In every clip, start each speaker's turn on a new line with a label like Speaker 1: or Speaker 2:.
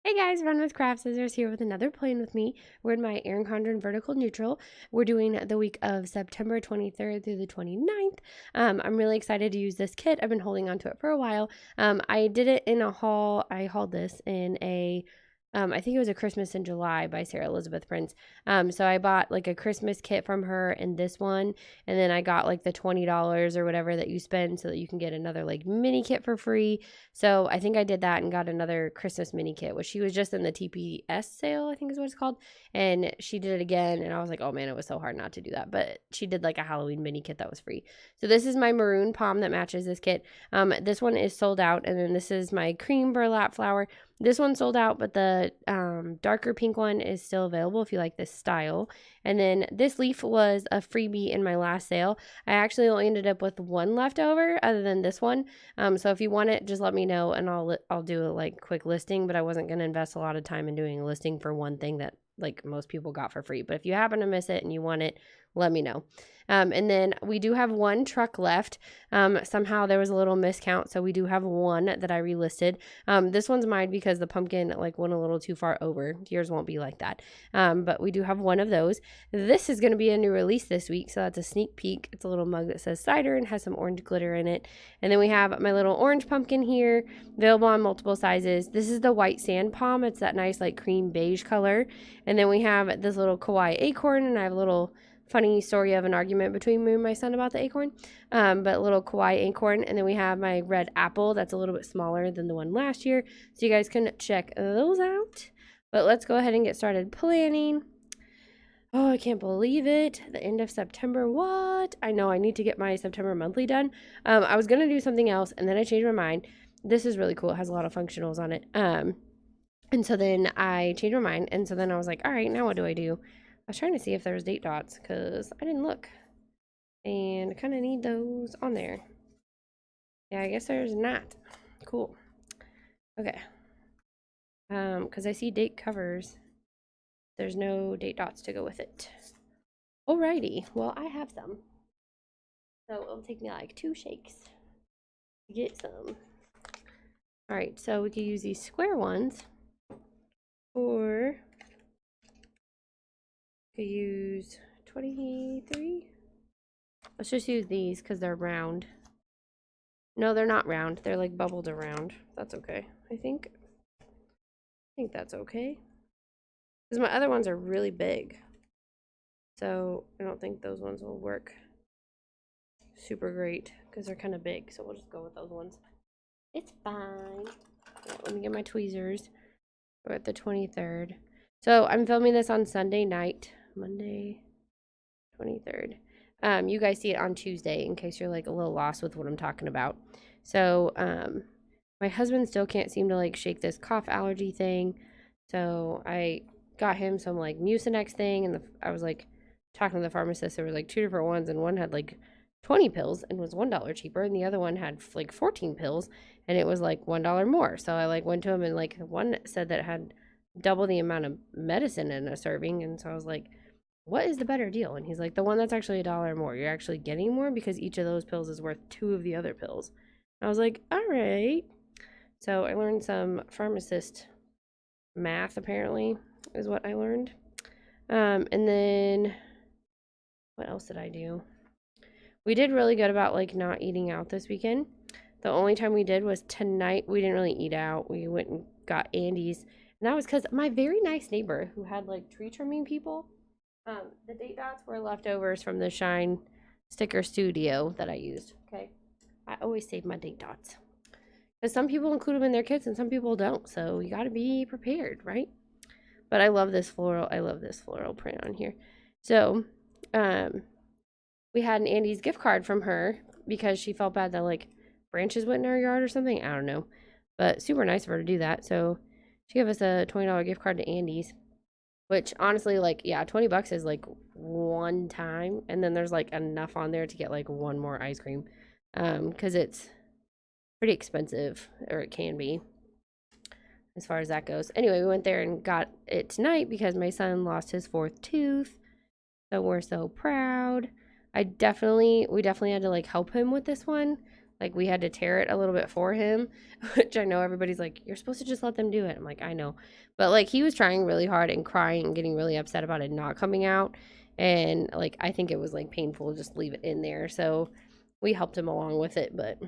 Speaker 1: Hey guys, Run with Craft Scissors here with another plan with me. We're in my Erin Condren vertical neutral. We're doing the week of September 23rd through the 29th. I'm really excited to use this kit. I've been holding on to it for a while. I did it in a haul. I hauled this in a I think it was a Christmas in July by Sarah Elizabeth Prince. So I bought like a Christmas kit from her and this one, and then I got like the $20 or whatever that you spend so that you can get another like mini kit for free. So I think I did that and got another Christmas mini kit, which she was just in the TPS sale, I think is what it's called. And she did it again, and I was like, oh man, it was so hard not to do that. But she did like a Halloween mini kit that was free. So this is my maroon palm that matches this kit. This one is sold out, and then this is my cream burlap flower. This one sold out, but the darker pink one is still available if you like this style. And then this leaf was a freebie in my last sale. I actually only ended up with one left over other than this one. So if you want it, just let me know and I'll do a like quick listing, but I wasn't going to invest a lot of time in doing a listing for one thing that like most people got for free. But if you happen to miss it and you want it, let me know. And then we do have one truck left. Somehow there was a little miscount, so we do have one that I relisted. This one's mine because the pumpkin like went a little too far over. Yours won't be like that. But we do have one of those. This is going to be a new release this week, so that's a sneak peek. It's a little mug that says cider and has some orange glitter in it. And then we have my little orange pumpkin here, available on multiple sizes. This is the white sand palm. It's that nice like cream beige color. And then we have this little kawaii acorn, and I have a little funny story of an argument between me and my son about the acorn, but a little kawaii acorn. And then we have my red apple that's a little bit smaller than the one last year, so you guys can check those out. But let's go ahead and get started planning. Oh, I can't believe it. The end of September. What? I know I need to get my September monthly done. I was going to do something else, and then I changed my mind. This is really cool. It has a lot of functionals on it. And so then I changed my mind, and so then I was like, all right, now what do I do? I was trying to see if there was date dots because I didn't look. And I kind of need those on there. Yeah, I guess there's not. Cool. Okay. Because I see date covers. There's no date dots to go with it. Alrighty. Well, I have some. So it'll take me like 2 shakes to get some. Alright, so we could use these square ones. Or could use 23. Let's just use these because they're round. No, they're not round. They're like bubbled around. That's okay, I think. I think that's okay. Because my other ones are really big. So I don't think those ones will work super great because they're kind of big. So we'll just go with those ones. It's fine. Right, let me get my tweezers. We're at the 23rd. So I'm filming this on Sunday night. Monday 23rd. You guys see it on Tuesday in case you're like a little lost with what I'm talking about. So my husband still can't seem to like shake this cough allergy thing. So I got him some like Mucinex thing, and I was like talking to the pharmacist. There were like 2 different ones, and one had like 20 pills and was $1 cheaper, and the other one had like 14 pills and it was like $1 more. So I like went to him, and like one said that it had double the amount of medicine in a serving, and so I was like, what is the better deal? And he's like, the one that's actually $1 more. You're actually getting more because each of those pills is worth 2 of the other pills. And I was like, all right. So I learned some pharmacist math, apparently, is what I learned. And then what else did I do? We did really good about like not eating out this weekend. The only time we did was tonight. We didn't really eat out. We went and got Andy's. And that was because my very nice neighbor who had like tree trimming people, the date dots were leftovers from the Shine Sticker Studio that I used. Okay. I always save my date dots. Because some people include them in their kits and some people don't. So you got to be prepared, right? But I love this floral. I love this floral print on here. So, we had an Andy's gift card from her because she felt bad that like branches went in our yard or something. I don't know. But super nice of her to do that. So she gave us a $20 gift card to Andy's. Which honestly, like, yeah, $20 is like one time, and then there's like enough on there to get like one more ice cream, because it's pretty expensive, or it can be, as far as that goes. Anyway, we went there and got it tonight because my son lost his 4th tooth, so we're so proud. We definitely had to like help him with this one. Like, we had to tear it a little bit for him, which I know everybody's like, you're supposed to just let them do it. I'm like, I know. But, like, he was trying really hard and crying and getting really upset about it not coming out. And, like, I think it was, like, painful to just leave it in there. So we helped him along with it. But,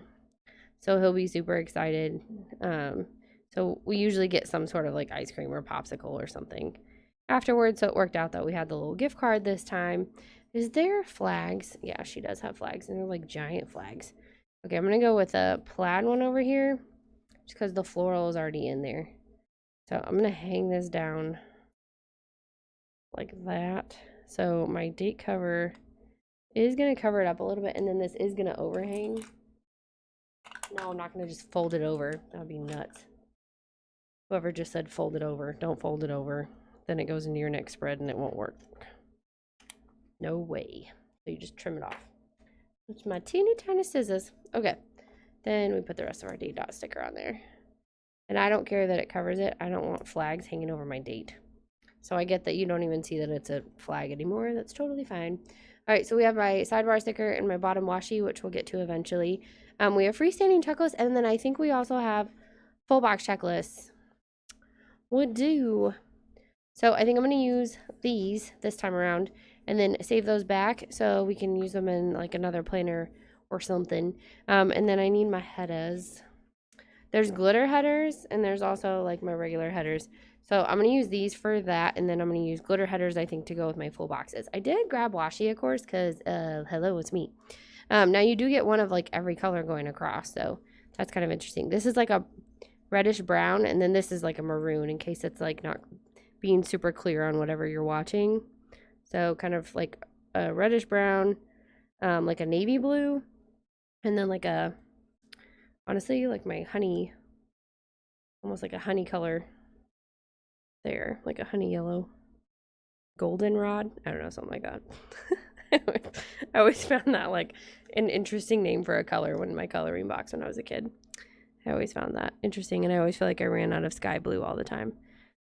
Speaker 1: so he'll be super excited. So we usually get some sort of, like, ice cream or popsicle or something afterwards. So it worked out that we had the little gift card this time. Is there flags? Yeah, she does have flags. And they're, like, giant flags. Okay, I'm going to go with a plaid one over here just because the floral is already in there. So I'm going to hang this down like that. So my date cover is going to cover it up a little bit, and then this is going to overhang. No, I'm not going to just fold it over. That would be nuts. Whoever just said fold it over, don't fold it over. Then it goes into your next spread and it won't work. No way. So you just trim it off. It's my teeny tiny scissors. Okay. Then we put the rest of our date dot sticker on there. And I don't care that it covers it. I don't want flags hanging over my date. So I get that you don't even see that it's a flag anymore. That's totally fine. All right, so we have my sidebar sticker and my bottom washi, which we'll get to eventually. We have freestanding checklists, and then I think we also have full box checklists. Would do. So I think I'm going to use these this time around and then save those back so we can use them in like another planner or something. And then I need my headers. There's glitter headers and there's also like my regular headers. So I'm going to use these for that, and then I'm going to use glitter headers, I think, to go with my full boxes. I did grab washi, of course, because hello, it's me. Now you do get one of like every color going across, so that's kind of interesting. This is like a reddish brown, and then this is like a maroon in case it's like not being super clear on whatever you're watching. So kind of like a reddish brown, like a navy blue, and then like a, honestly, like my honey, almost like a honey color there, like a honey yellow, goldenrod. I don't know, something like that. I always found that like an interesting name for a color when my coloring box when I was a kid. I always found that interesting, and I always feel like I ran out of sky blue all the time.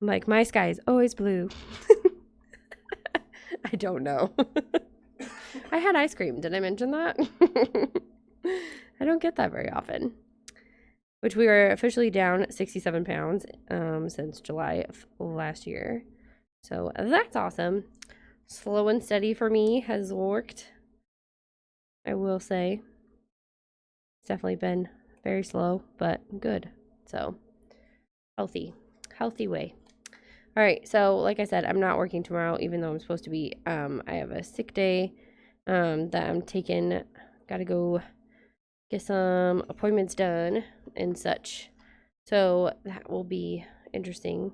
Speaker 1: I'm like, my sky is always blue. I don't know. I had ice cream. Did I mention that? I don't get that very often. Which we are officially down 67 pounds since July of last year. So that's awesome. Slow and steady for me has worked, I will say. It's definitely been very slow, but good. So healthy way. All right, so like I said, I'm not working tomorrow, even though I'm supposed to be. I have a sick day that I'm taking. Got to go get some appointments done and such. So that will be interesting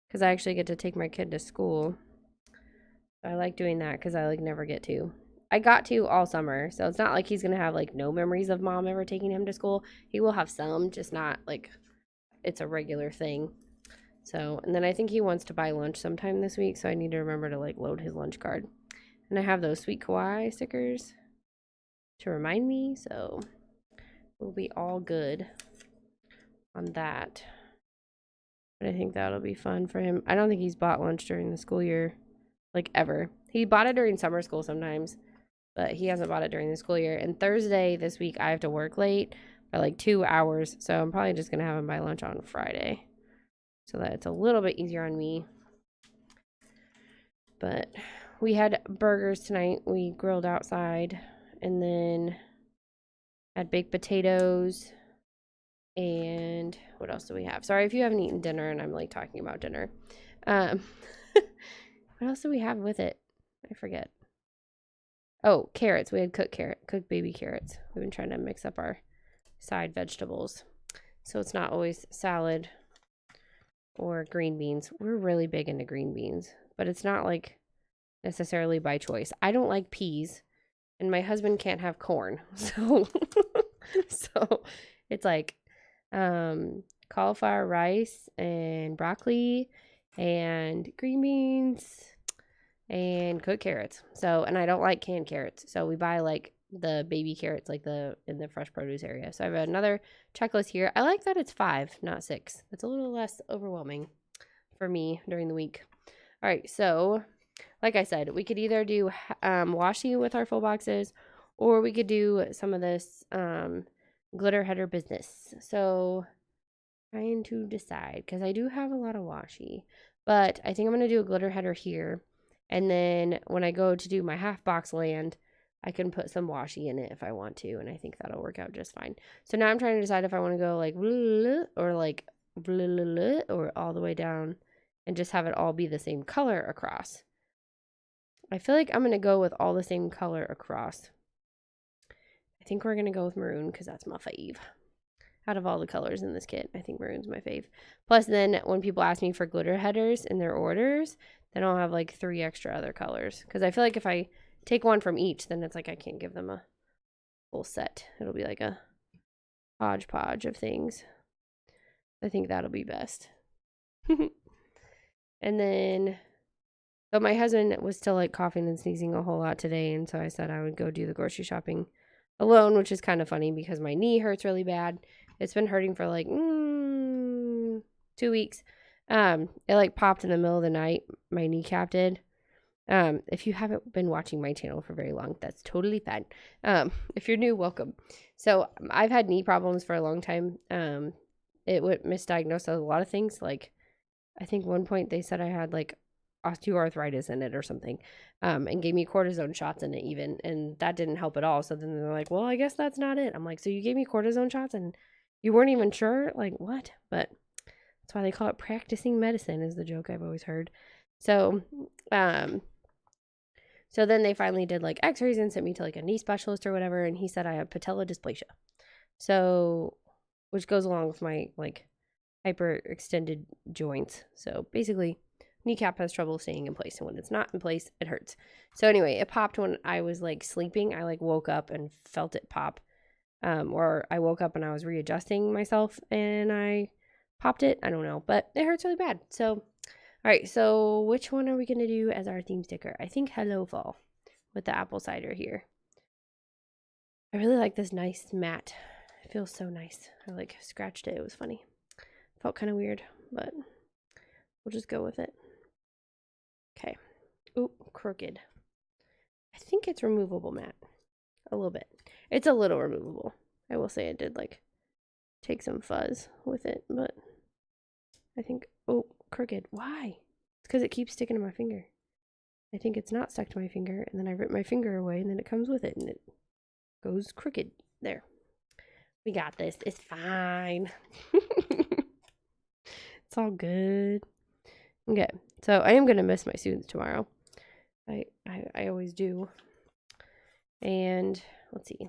Speaker 1: because I actually get to take my kid to school. I like doing that because I like never get to. I got to all summer, so it's not like he's going to have like no memories of mom ever taking him to school. He will have some, just not like it's a regular thing. So, and then I think he wants to buy lunch sometime this week, so I need to remember to like load his lunch card. And I have those sweet kawaii stickers to remind me, so we'll be all good on that. But I think that'll be fun for him. I don't think he's bought lunch during the school year, like ever. He bought it during summer school sometimes, but he hasn't bought it during the school year. And Thursday this week, I have to work late by like 2 hours, so I'm probably just going to have him buy lunch on Friday so that it's a little bit easier on me. But we had burgers tonight. We grilled outside and then had baked potatoes. And what else do we have? Sorry if you haven't eaten dinner and I'm like talking about dinner. What else do we have with it? I forget. Oh, carrots. We had cooked baby carrots. We've been trying to mix up our side vegetables, so it's not always salad or green beans. We're really big into green beans, but it's not like necessarily by choice. I don't like peas, and my husband can't have corn, so it's like cauliflower rice and broccoli and green beans and cooked carrots. So, and I don't like canned carrots, so we buy like the baby carrots like in the fresh produce area. So I have another checklist here. I like that it's 5, not 6. It's a little less overwhelming for me during the week. All right, so like I said, we could either do washi with our full boxes, or we could do some of this glitter header business. So trying to decide, because I do have a lot of washi, but I think I'm going to do a glitter header here. And then when I go to do my half box land, I can put some washi in it if I want to. And I think that'll work out just fine. So now I'm trying to decide if I want to go like or like or all the way down and just have it all be the same color across. I feel like I'm going to go with all the same color across. I think we're going to go with maroon because that's my fave. Out of all the colors in this kit, I think maroon's my fave. Plus, then when people ask me for glitter headers in their orders, then I'll have like 3 extra other colors. Because I feel like if I take one from each, then it's like I can't give them a full set. It'll be like a hodgepodge of things. I think that'll be best. And then, but my husband was still like coughing and sneezing a whole lot today. And so I said I would go do the grocery shopping alone, which is kind of funny because my knee hurts really bad. It's been hurting for like 2 weeks. It like popped in the middle of the night. My kneecap did. If you haven't been watching my channel for very long, that's totally fine. If you're new, welcome. So I've had knee problems for a long time. It would misdiagnose a lot of things. Like I think one point they said I had like osteoarthritis in it or something, and gave me cortisone shots in it even, and that didn't help at all. So then they're like, well, I guess that's not it. I'm like, so you gave me cortisone shots and you weren't even sure? Like, what? But that's why they call it practicing medicine, is the joke I've always heard. So so then they finally did like x-rays and sent me to like a knee specialist or whatever, and he said I have patella dysplasia, so which goes along with my like hyper extended joints. So basically kneecap has trouble staying in place, and when it's not in place, it hurts. So anyway, it popped when I was like sleeping. I like woke up and felt it pop, or I woke up and I was readjusting myself and I popped it. I don't know, but it hurts really bad. So all right, so which one are we gonna do as our theme sticker? I think Hello Fall with the apple cider here. I really like this nice matte. It feels so nice. I like scratched it. It was funny. Felt kind of weird, but we'll just go with it. Okay. Ooh, crooked. I think it's removable matte. A little bit. It's a little removable. I will say it did like take some fuzz with it, but I think, oh, crooked. Why? It's because it keeps sticking to my finger. I think it's not stuck to my finger, and then I rip my finger away, and then it comes with it, and it goes crooked. There. We got this. It's fine. It's all good. Okay, so I am going to miss my students tomorrow. I always do. And let's see.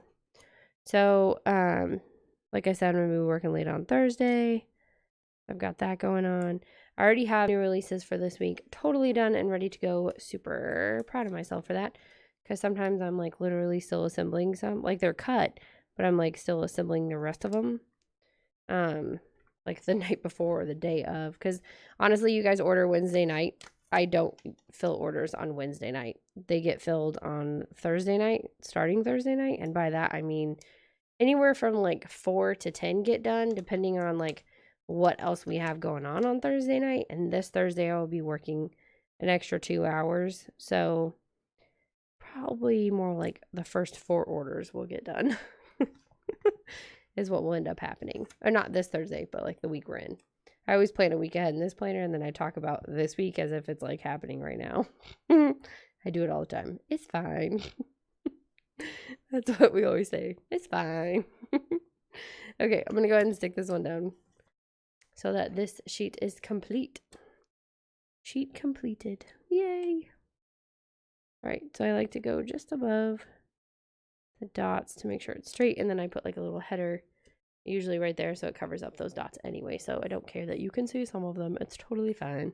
Speaker 1: So, like I said, I'm going to be working late on Thursday. I've got that going on. I already have new releases for this week. Totally done and ready to go. Super proud of myself for that. Because sometimes I'm like literally still assembling some. Like they're cut, but I'm like still assembling the rest of them. Like the night before or the day of. Because honestly, you guys order Wednesday night. I don't fill orders on Wednesday night. They get filled on Thursday night, starting Thursday night. And by that, I mean anywhere from like 4 to 10 get done, depending on like what else we have going on Thursday night. And this Thursday, I will be working an extra 2 hours. So probably more like the first 4 orders will get done is what will end up happening. Or not this Thursday, but like the week we're in. I always plan a week ahead in this planner, and then I talk about this week as if it's like happening right now. I do it all the time. It's fine. That's what we always say. It's fine. Okay, I'm going to go ahead and stick this one down so that this sheet is complete. Sheet completed. Yay. All right, so I like to go just above the dots to make sure it's straight, and then I put like a little header usually right there so it covers up those dots anyway, so I don't care that you can see some of them. It's totally fine.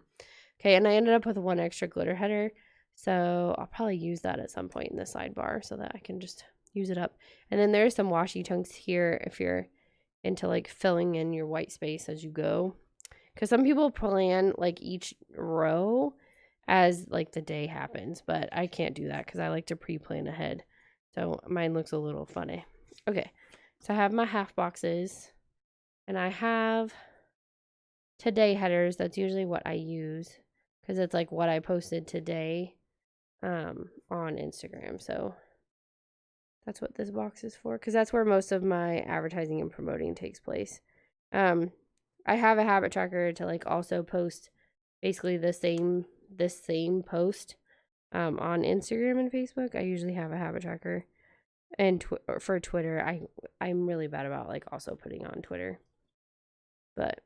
Speaker 1: Okay, and I ended up with 1 extra glitter header, so I'll probably use that at some point in the sidebar so that I can just use it up. And then there's some washi chunks here if you're into like filling in your white space as you go, because some people plan like each row as like the day happens, but I can't do that because I like to pre-plan ahead, so mine looks a little funny. Okay, so I have my half boxes, and I have today headers. That's usually what I use because it's like what I posted today on Instagram. So That's what this box is for, because that's where most of my advertising and promoting takes place. I have a habit tracker to like also post basically this same post on Instagram and Facebook. I usually have a habit tracker, and for Twitter, I'm really bad about like also putting on Twitter, but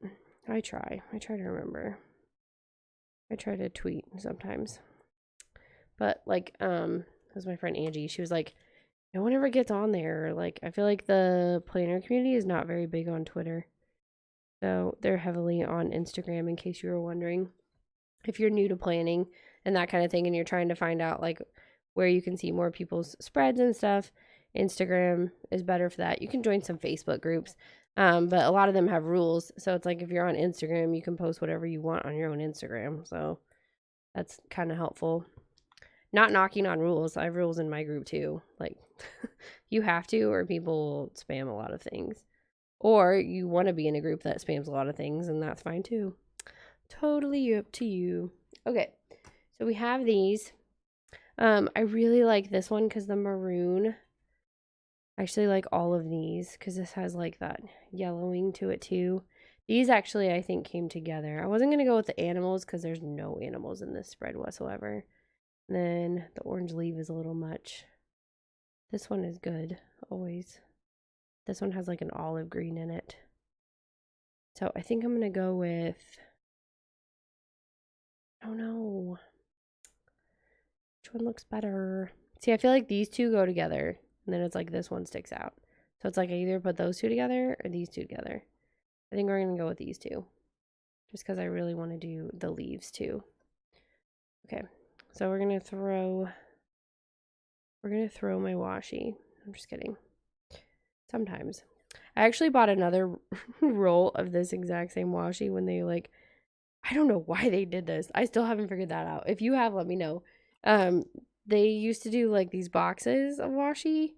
Speaker 1: I try to remember. I try to tweet sometimes, but like that was my friend Angie. She was like, no one ever gets on there. Like, I feel like the planner community is not very big on Twitter. So they're heavily on Instagram, in case you were wondering. If you're new to planning and that kind of thing, and you're trying to find out like where you can see more people's spreads and stuff, Instagram is better for that. You can join some Facebook groups, but a lot of them have rules. So it's like if you're on Instagram, you can post whatever you want on your own Instagram. So that's kind of helpful. Not knocking on rules. I have rules in my group too. Like, you have to, or people will spam a lot of things. Or you want to be in a group that spams a lot of things, and that's fine too. Totally up to you. Okay, so we have these. I really like this one because the maroon. I actually like all of these because this has like that yellowing to it too. These actually, I think, came together. I wasn't going to go with the animals because there's no animals in this spread whatsoever. And then the orange leaf is a little much. This one is good, always. This one has like an olive green in it. So I think I'm going to go with, oh no, which one looks better? See, I feel like these two go together, and then it's like this one sticks out. So it's like I either put those two together or these two together. I think we're going to go with these two, just because I really want to do the leaves too. Okay, so we're going to throw my washi. I'm just kidding. Sometimes. I actually bought another roll of this exact same washi when they like, I don't know why they did this. I still haven't figured that out. If you have, let me know. They used to do like these boxes of washi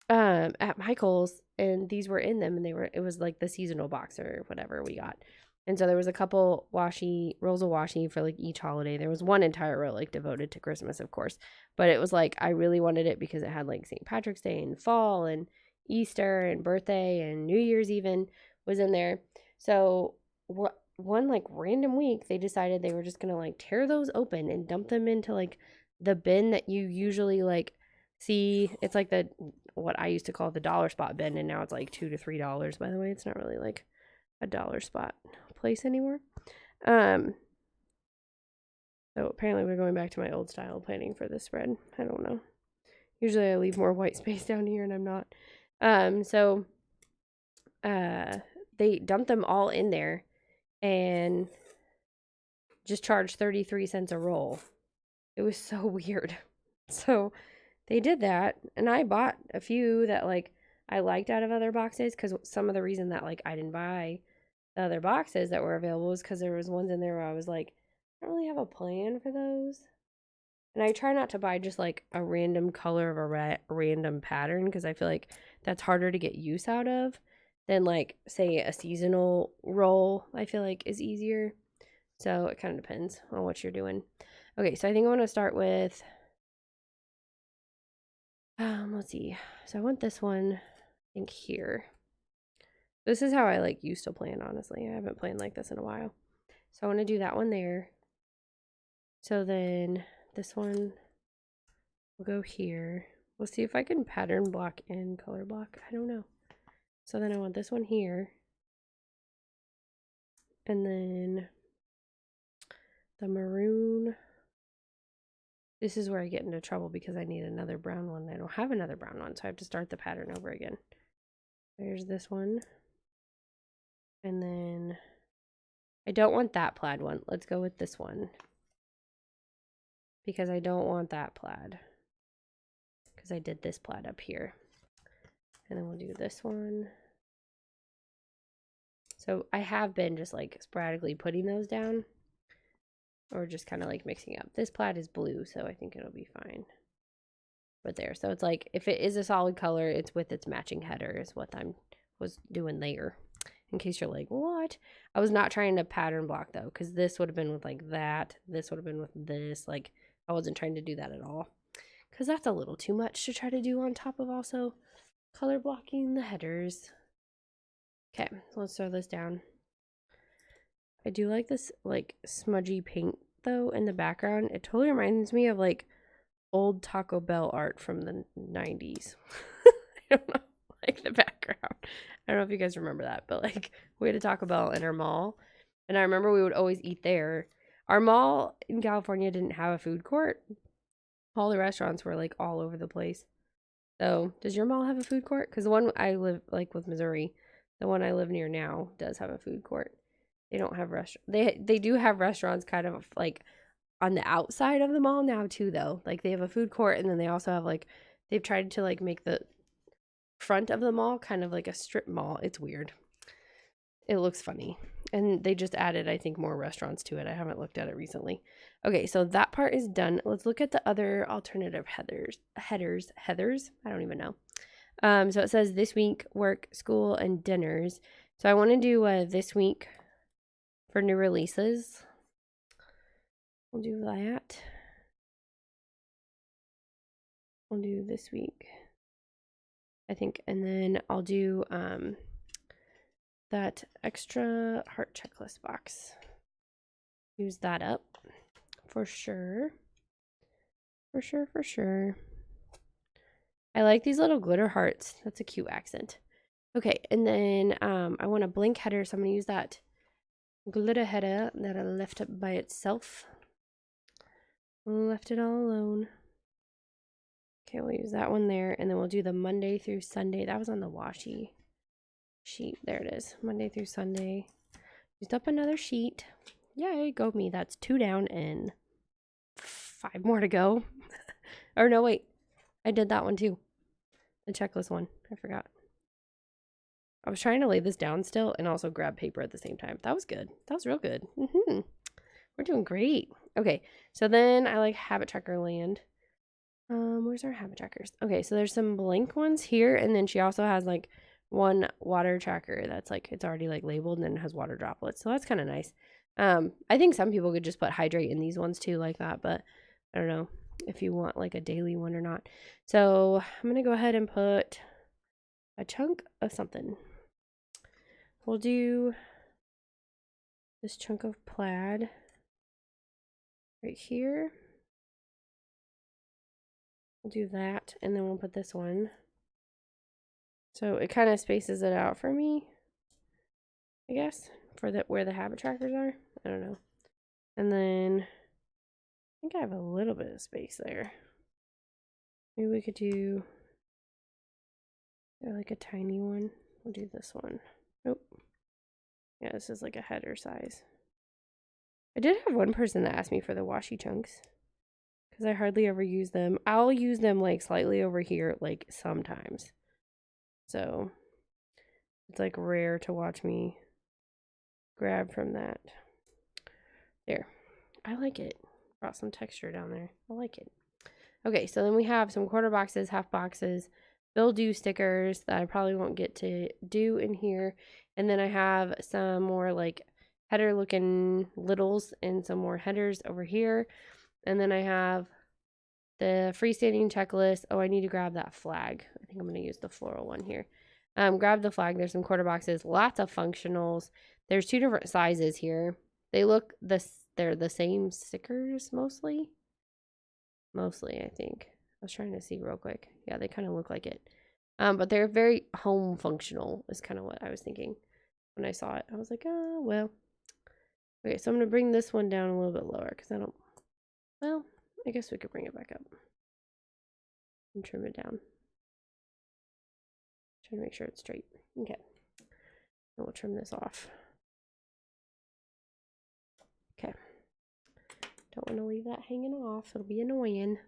Speaker 1: at Michael's, and these were in them, and it was like the seasonal box or whatever we got. And so there was a couple rolls of washi for like each holiday. There was one entire row like devoted to Christmas, of course, but it was like I really wanted it because it had like St. Patrick's Day and fall and Easter and birthday and New Year's even was in there. So one like random week they decided they were just gonna like tear those open and dump them into like the bin that you usually like see. It's like what I used to call the dollar spot bin, and now it's like $2 to $3. By the way, it's not really like a dollar spot place anymore. So apparently we're going back to my old style of planning for this spread. I don't know. Usually I leave more white space down here, and I'm not. So they dumped them all in there and just charged 33 cents a roll. It was so weird. So they did that, and I bought a few that like I liked out of other boxes, because some of the reason that like I didn't buy the other boxes that were available was because there was ones in there where I was like, I don't really have a plan for those. And I try not to buy just like a random color of a random pattern, because I feel like that's harder to get use out of than like say a seasonal roll. I feel like is easier. So it kind of depends on what you're doing. Okay, so I think I want to start with let's see. So I want this one, I think here. This is how I like used to plan, honestly. I haven't planned like this in a while. So I want to do that one there. So then this one will go here. We'll see if I can pattern block and color block. I don't know. So then I want this one here. And then the maroon. This is where I get into trouble because I need another brown one. I don't have another brown one, so I have to start the pattern over again. There's this one. And then I don't want that plaid one. Let's go with this one, because I don't want that plaid, because I did this plaid up here. And then we'll do this one. So I have been just like sporadically putting those down, or just kind of like mixing up. This plaid is blue, so I think it'll be fine. But there, so it's like if it is a solid color, it's with its matching header is what I was doing there. In case you're like, what? I was not trying to pattern block though, because this would have been with like that. This would have been with this. Like I wasn't trying to do that at all, because that's a little too much to try to do on top of also color blocking the headers. Okay, so let's throw this down. I do like this like smudgy paint though in the background. It totally reminds me of like old Taco Bell art from the 90s. I don't know, like the background. I don't know if you guys remember that, but like we had a Taco Bell in our mall, and I remember we would always eat there. Our mall in California didn't have a food court. All the restaurants were like all over the place. So, does your mall have a food court? Because the one I live like with Missouri, the one I live near now does have a food court. They don't have they do have restaurants kind of like on the outside of the mall now too though. Like they have a food court, and then they also have like they've tried to like make the front of the mall kind of like a strip mall. It's weird. It looks funny. And they just added, I think, more restaurants to it. I haven't looked at it recently. Okay, so that part is done. Let's look at the other alternative headers. I don't even know. So it says this week, work, school, and dinners. So I want to do this week for new releases. We'll do that. We'll do this week, I think. And then I'll do that extra heart checklist box. Use that up for sure. For sure. I like these little glitter hearts. That's a cute accent. Okay, and then I want a blank header, so I'm going to use that glitter header that I left up by itself. Left it all alone. Okay, we'll use that one there, and then we'll do the Monday through Sunday. That was on the washi sheet. There it is. Monday through Sunday. Used up another sheet. Yay, go me. That's 2 down and 5 more to go. Or no, wait. I did that one too. The checklist one. I forgot. I was trying to lay this down still and also grab paper at the same time. That was good. That was real good. We're doing great. Okay, so then I like habit tracker land. Where's our habit trackers? Okay, so there's some blank ones here, and then she also has like one water tracker that's like it's already like labeled and then it has water droplets. So that's kind of nice. I think some people could just put hydrate in these ones too like that, but I don't know if you want like a daily one or not. So I'm gonna go ahead and put a chunk of something. We'll do this chunk of plaid right here. We'll do that, and then we'll put this one. So it kind of spaces it out for me, I guess, for where the habit trackers are. I don't know. And then I think I have a little bit of space there. Maybe we could do like a tiny one. We'll do this one. Nope. Yeah, this is like a header size. I did have one person that asked me for the washi chunks because I hardly ever use them. I'll use them like slightly over here, like sometimes. So it's like rare to watch me grab from that. There. I like it. Brought some texture down there. I like it. Okay, so then we have some quarter boxes, half boxes, bill due stickers that I probably won't get to do in here. And then I have some more like header looking littles and some more headers over here. And then I have the freestanding checklist. Oh, I need to grab that flag. I think I'm going to use the floral one here. Grab the flag. There's some quarter boxes, lots of functionals. There's 2 different sizes here. They look they're the same stickers mostly. Mostly, I think. I was trying to see real quick. Yeah, they kind of look like it. But they're very home functional is kind of what I was thinking when I saw it. I was like, oh, well. Okay, so I'm going to bring this one down a little bit lower because I don't, well, I guess we could bring it back up and trim it down. Try to make sure it's straight. Okay. And we'll trim this off. Okay. Don't want to leave that hanging off. It'll be annoying.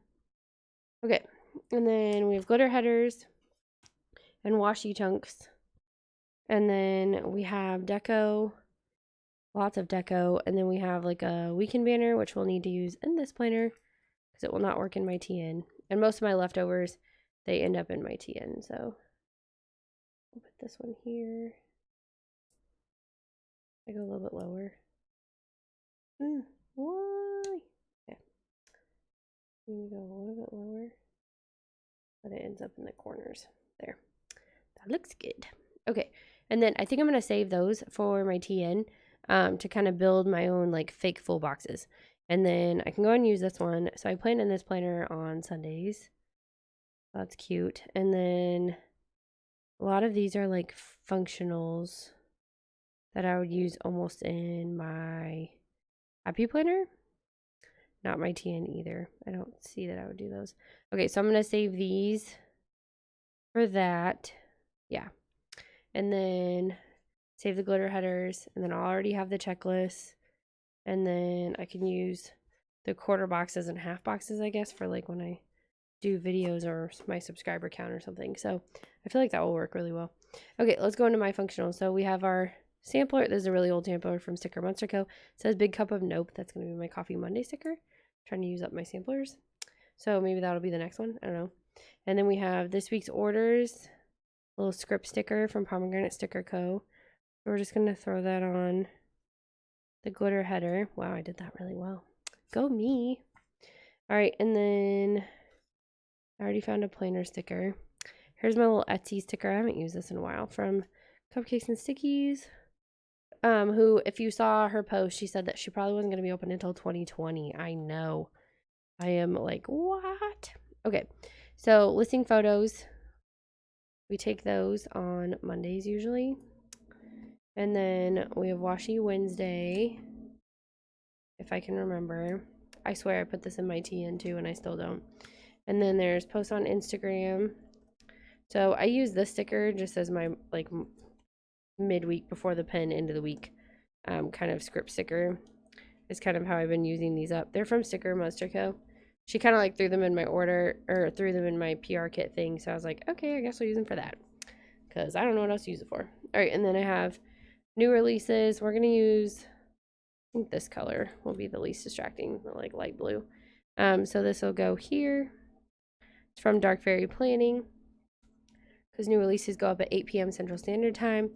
Speaker 1: Okay. And then we have glitter headers and washi chunks. And then we have deco. Lots of deco. And then we have like a weekend banner, which we'll need to use in this planner because it will not work in my TN. And most of my leftovers, they end up in my TN. So I'll put this one here. I go a little bit lower. Why? Okay. I'm gonna go a little bit lower. but it ends up in the corners there. That looks good. Okay, and then I think I'm going to save those for my TN to kind of build my own like fake full boxes. And then I can go and use this one. So I plan in this planner on Sundays. That's cute. And then a lot of these are like functionals that I would use almost in my happy planner. Not my TN either. I don't see that I would do those. Okay, so I'm going to save these for that. Yeah. And then save the glitter headers. And then I'll already have the checklist. And then I can use the quarter boxes and half boxes, I guess, for like when I do videos or my subscriber count or something. So I feel like that will work really well. Okay, let's go into my functional. So we have our sampler. This is a really old sampler from Sticker Monster Co. It says Big Cup of Nope. That's going to be my Coffee Monday sticker. I'm trying to use up my samplers. So maybe that'll be the next one. I don't know. And then we have this week's orders. Little script sticker from Pomegranate Sticker Co. We're just going to throw that on the glitter header. Wow, I did that really well. Go me. All right, and then I already found a planner sticker. Here's my little Etsy sticker. I haven't used this in a while, from Cupcakes and Stickies. Who, if you saw her post, she said that she probably wasn't going to be open until 2020. I know. I am like, what? Okay, so listing photos. We take those on Mondays usually. And then we have Washi Wednesday, if I can remember. I swear I put this in my TN too, and I still don't. And then there's posts on Instagram. So I use this sticker just as my like midweek before the pen end of the week kind of script sticker. Is kind of how I've been using these up. They're from Sticker Monster Co. She kind of like threw them in my order, or threw them in my PR kit thing. So I was like, okay, I guess I'll use them for that, because I don't know what else to use it for. All right, and then I have new releases. We're going to use, I think this color will be the least distracting, the like light blue. So this will go here. It's from Dark Fairy Planning, because new releases go up at 8 p.m. Central Standard Time.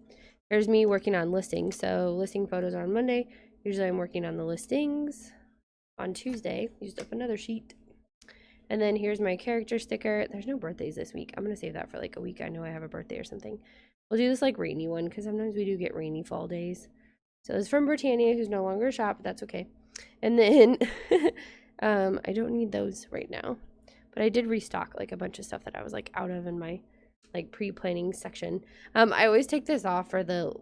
Speaker 1: There's me working on listings. So listing photos are on Monday. Usually I'm working on the listings on Tuesday. Used up another sheet. And then here's my character sticker. There's no birthdays this week. I'm going to save that for like a week. I know I have a birthday or something. We'll do this like rainy one, because sometimes we do get rainy fall days. So it's from Britannia, who's no longer a shop, but that's okay. And then I don't need those right now, but I did restock like a bunch of stuff that I was like out of in my like pre-planning section. I always take this off for the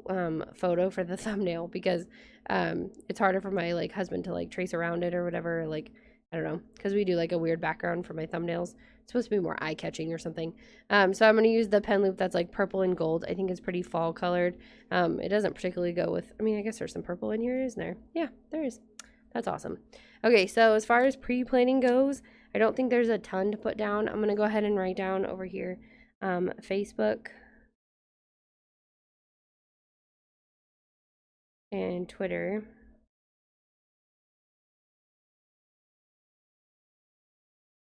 Speaker 1: photo for the thumbnail, because it's harder for my like husband to like trace around it or whatever. Like, I don't know, because we do like a weird background for my thumbnails. It's supposed to be more eye-catching or something. So I'm going to use the pen loop that's like purple and gold. I think it's pretty fall colored. It doesn't particularly go with, I mean, I guess there's some purple in here, isn't there? Yeah, there is. That's awesome. Okay, so as far as pre-planning goes, I don't think there's a ton to put down. I'm going to go ahead and write down over here Facebook and Twitter.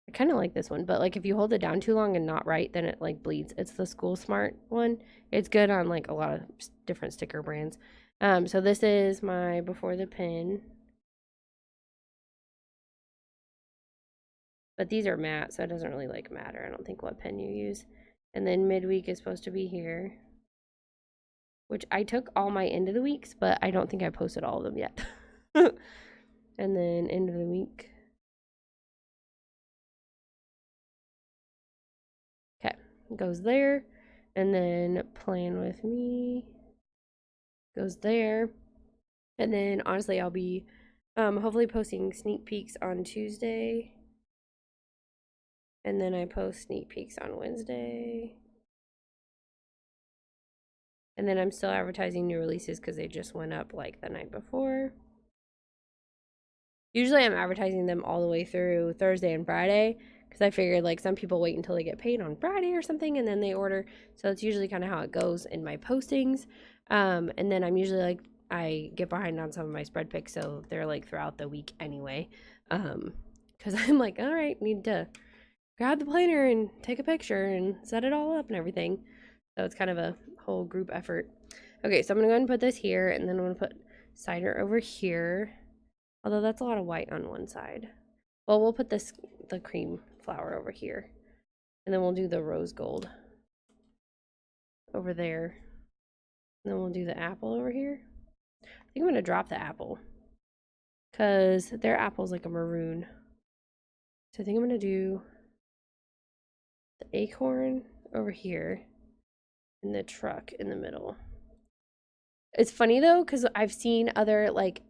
Speaker 1: I kind of like this one, but like if you hold it down too long and not write, then it like bleeds. It's the School Smart one. It's good on like a lot of different sticker brands. So this is my before the pen. But these are matte, so it doesn't really like matter, I don't think, what pen you use. And then midweek is supposed to be here, which I took all my end of the weeks, but I don't think I posted all of them yet. And then end of the week. Okay, goes there. And then plan with me goes there. And then honestly, I'll be hopefully posting sneak peeks on Tuesday. And then I post sneak peeks on Wednesday. And then I'm still advertising new releases because they just went up like the night before. Usually I'm advertising them all the way through Thursday and Friday, because I figured like some people wait until they get paid on Friday or something and then they order. So it's usually kind of how it goes in my postings. And then I'm usually like, I get behind on some of my spread picks, so they're like throughout the week anyway. Because I'm like, all right, need to grab the planner and take a picture and set it all up and everything. So it's kind of a whole group effort. Okay, so I'm going to go ahead and put this here, and then I'm going to put cider over here. Although that's a lot of white on one side. Well, we'll put the cream flower over here. And then we'll do the rose gold over there. And then we'll do the apple over here. I think I'm going to drop the apple because their apple's like a maroon. So I think I'm going to do the acorn over here and the truck in the middle. It's funny though, because I've seen other like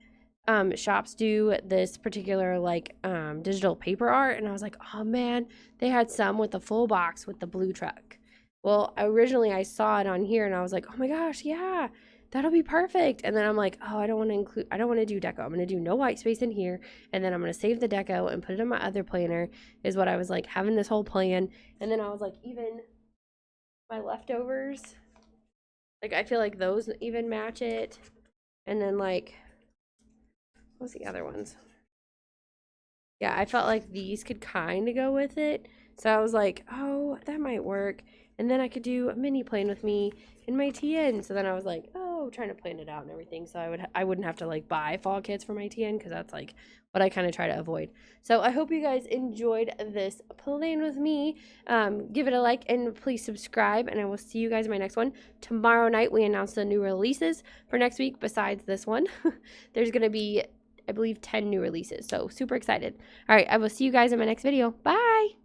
Speaker 1: shops do this particular like digital paper art, and I was like, oh man, they had some with the full box with the blue truck. Well, originally I saw it on here and I was like, oh my gosh, yeah, that'll be perfect. And then I'm like, oh, I don't want to do deco. I'm going to do no white space in here, and then I'm going to save the deco and put it in my other planner, is what I was like having this whole plan. And then I was like, even my leftovers, like I feel like those even match it. And then like, what's the other ones? Yeah, I felt like these could kind of go with it. So I was like, oh, that might work. And then I could do a mini plan with me in my TN. So then I was like, oh, trying to plan it out and everything. So I wouldn't have to like buy fall kits for my TN, because that's like what I kind of try to avoid. So I hope you guys enjoyed this plan with me. Give it a like and please subscribe, and I will see you guys in my next one. Tomorrow night we announce the new releases for next week besides this one. There's going to be, I believe, 10 new releases. So super excited. All right, I will see you guys in my next video. Bye.